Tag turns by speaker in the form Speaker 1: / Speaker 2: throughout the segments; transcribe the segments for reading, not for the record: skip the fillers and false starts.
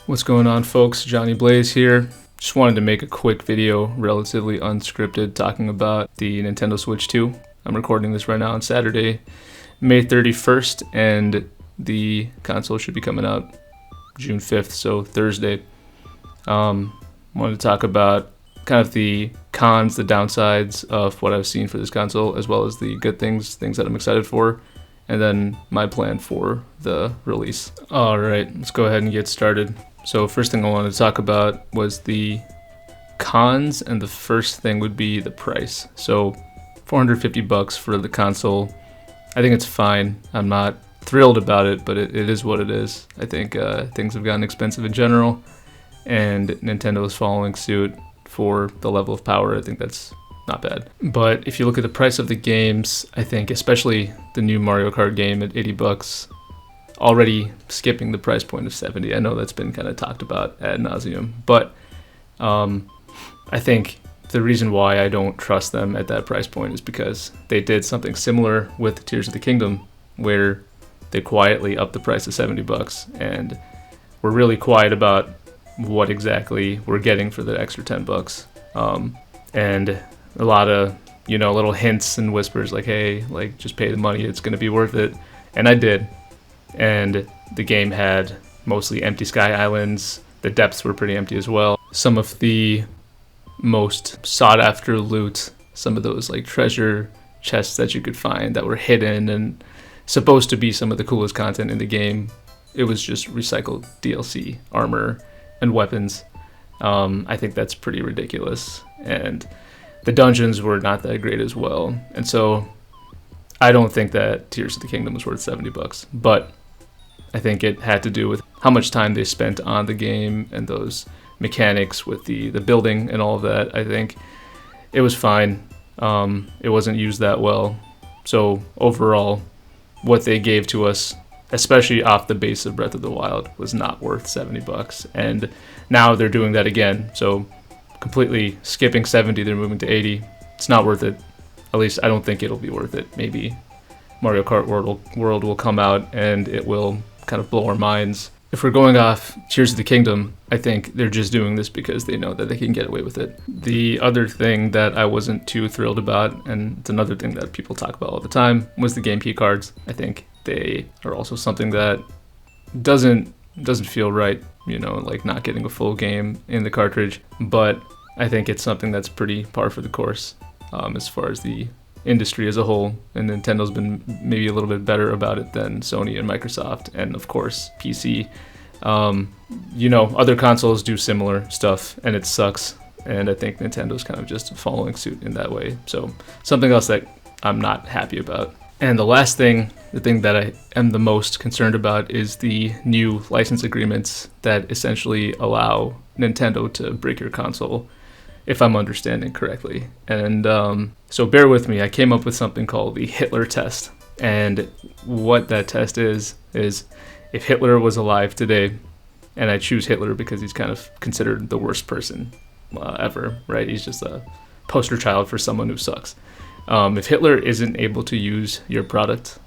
Speaker 1: What's going on, folks? Johnny Blaze here. Just wanted to make a quick video, relatively unscripted, talking about the Nintendo Switch 2. I'm recording this right now on Saturday, May 31st, and the console should be coming out June 5th, so Thursday. Wanted to talk about kind of the cons, the downsides of what I've seen for this console, as well as the good things that I'm excited for, and then my plan for the release. Alright, let's go ahead and get started. So first thing I wanted to talk about was the cons, and the first thing would be the price. So $450 for the console. I think it's fine. I'm not thrilled about it, but it is what it is. I think things have gotten expensive in general, and Nintendo is following suit for the level of power. I think that's not bad. But if you look at the price of the games, I think especially the new Mario Kart game at $80, already skipping the price point of $70. I know that's been kind of talked about ad nauseum, but I think the reason why I don't trust them at that price point is because they did something similar with Tears of the Kingdom, where they quietly upped the price to $70 and were really quiet about what exactly we're getting for the extra $10. And a lot of, little hints and whispers like, hey, like, just pay the money, it's going to be worth it. And I did. And the game had mostly empty sky islands. The depths were pretty empty as well. Some of the most sought after loot, some of those like treasure chests that you could find that were hidden and supposed to be some of the coolest content in the game, it was just recycled DLC, armor, and weapons. I think that's pretty ridiculous. And the dungeons were not that great as well. And so I don't think that Tears of the Kingdom was worth $70, but I think it had to do with how much time they spent on the game and those mechanics with the building and all of that. I think it was fine. It wasn't used that well. So overall, what they gave to us, especially off the base of Breath of the Wild, was not worth $70. And now they're doing that again. So completely skipping 70, they're moving to 80. It's not worth it. At least I don't think it'll be worth it. Maybe Mario Kart World will come out and it will kind of blow our minds. If we're going off Tears of the Kingdom, I think they're just doing this because they know that they can get away with it. The other thing that I wasn't too thrilled about, and it's another thing that people talk about all the time, was the game key cards. I think they are also something that doesn't feel right, like not getting a full game in the cartridge. But I think it's something that's pretty par for the course. As far as the industry as a whole, and Nintendo's been maybe a little bit better about it than Sony and Microsoft, and of course PC. Other consoles do similar stuff, and it sucks, and I think Nintendo's kind of just following suit in that way. So something else that I'm not happy about. And the last thing, the thing that I am the most concerned about, is the new license agreements that essentially allow Nintendo to break your console, if I'm understanding correctly. And so bear with me, I came up with something called the Hitler test. And what that test is if Hitler was alive today, and I choose Hitler because he's kind of considered the worst person ever, right? He's just a poster child for someone who sucks. If Hitler isn't able to use your product,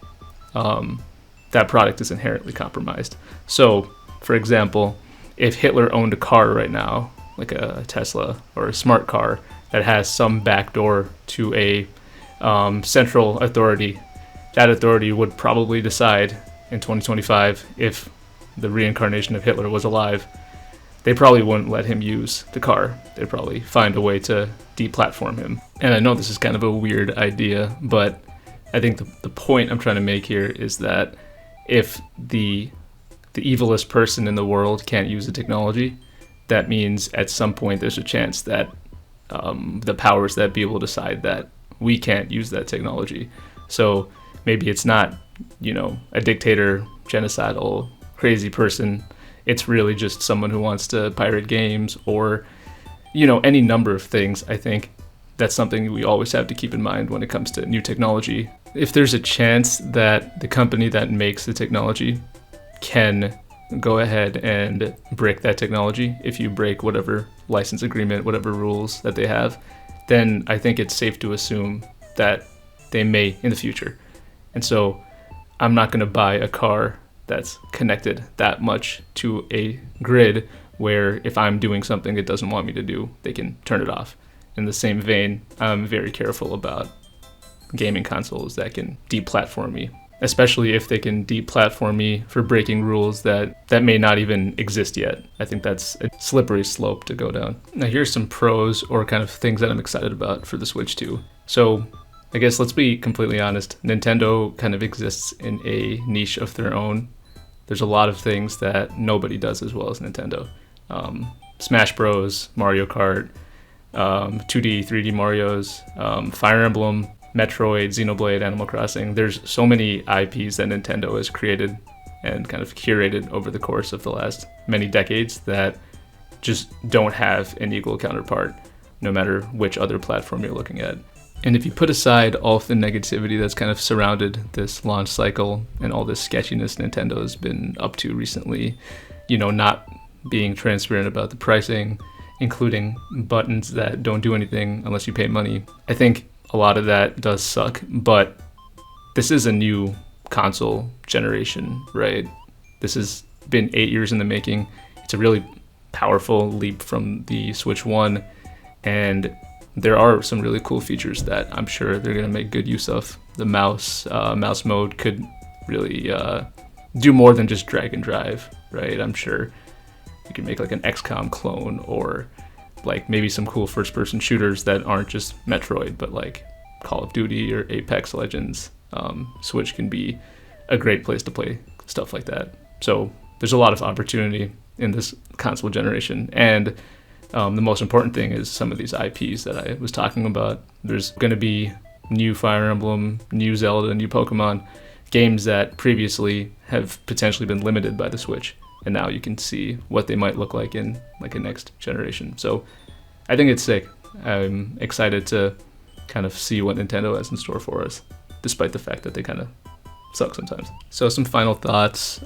Speaker 1: that product is inherently compromised. So, for example, if Hitler owned a car right now, like a Tesla or a smart car that has some backdoor to a central authority, that authority would probably decide in 2025 if the reincarnation of Hitler was alive. They probably wouldn't let him use the car. They'd probably find a way to deplatform him. And I know this is kind of a weird idea, but I think the point I'm trying to make here is that if the evilest person in the world can't use the technology, that means at some point there's a chance that the powers that be will decide that we can't use that technology. So maybe it's not, a dictator, genocidal, crazy person. It's really just someone who wants to pirate games, or, any number of things. I think that's something we always have to keep in mind when it comes to new technology. If there's a chance that the company that makes the technology can go ahead and break that technology, if you break whatever license agreement, whatever rules that they have, then I think it's safe to assume that they may in the future. And so I'm not going to buy a car that's connected that much to a grid where if I'm doing something it doesn't want me to do, they can turn it off. In the same vein, I'm very careful about gaming consoles that can deplatform me, especially if they can deplatform me for breaking rules that may not even exist yet. I think that's a slippery slope to go down. Now here's some pros or kind of things that I'm excited about for the Switch 2. So I guess let's be completely honest, Nintendo kind of exists in a niche of their own. There's a lot of things that nobody does as well as Nintendo. Smash Bros, Mario Kart, 2D, 3D Marios, Fire Emblem, Metroid, Xenoblade, Animal Crossing. There's so many IPs that Nintendo has created and kind of curated over the course of the last many decades that just don't have an equal counterpart, no matter which other platform you're looking at. And if you put aside all of the negativity that's kind of surrounded this launch cycle and all this sketchiness Nintendo has been up to recently, not being transparent about the pricing, including buttons that don't do anything unless you pay money, I think a lot of that does suck, but this is a new console generation, right? This has been 8 years in the making. It's a really powerful leap from the Switch 1, and there are some really cool features that I'm sure they're going to make good use of. The mouse mode could really do more than just drag and drive, right? I'm sure you can make like an XCOM clone, or like maybe some cool first-person shooters that aren't just Metroid, but like Call of Duty or Apex Legends. Switch can be a great place to play stuff like that. So there's a lot of opportunity in this console generation, and the most important thing is some of these IPs that I was talking about. There's going to be new Fire Emblem, new Zelda, new Pokemon, games that previously have potentially been limited by the Switch, and now you can see what they might look like in like a next generation. So I think it's sick. I'm excited to kind of see what Nintendo has in store for us, despite the fact that they kind of suck sometimes. So some final thoughts.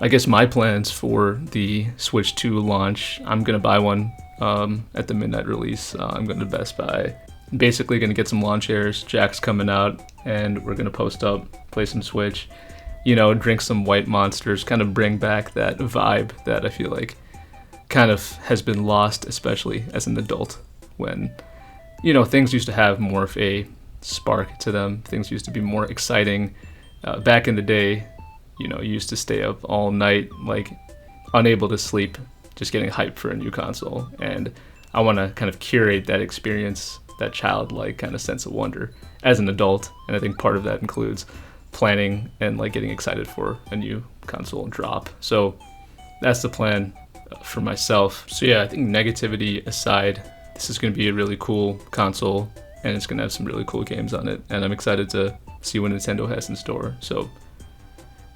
Speaker 1: I guess my plans for the Switch 2 launch, I'm going to buy one at the midnight release. I'm going to Best Buy. Basically going to get some lawn chairs. Jack's coming out, and we're going to post up, play some Switch, drink some White Monsters, kind of bring back that vibe that I feel like kind of has been lost, especially as an adult, when, things used to have more of a spark to them. Things used to be more exciting. Back in the day, you used to stay up all night, like unable to sleep, just getting hyped for a new console. And I want to kind of curate that experience, that childlike kind of sense of wonder as an adult. And I think part of that includes planning and like getting excited for a new console drop. So that's the plan for myself. So yeah, I think negativity aside, this is going to be a really cool console, and it's going to have some really cool games on it. And I'm excited to see what Nintendo has in store. So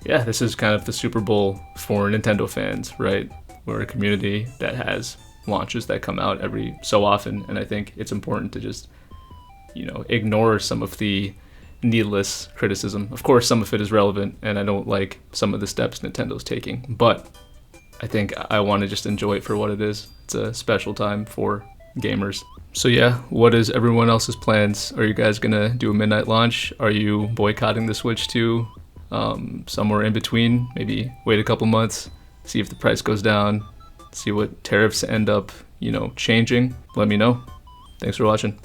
Speaker 1: yeah, this is kind of the Super Bowl for Nintendo fans, right? We're a community that has launches that come out every so often, and I think it's important to just, ignore some of the needless criticism. Of course, some of it is relevant, and I don't like some of the steps Nintendo's taking, but I think I want to just enjoy it for what it is. It's a special time for gamers. So yeah, what is everyone else's plans? Are you guys gonna do a midnight launch? Are you boycotting the Switch 2? Somewhere in between, maybe wait a couple months, see if the price goes down, see what tariffs end up, changing. Let me know. Thanks for watching.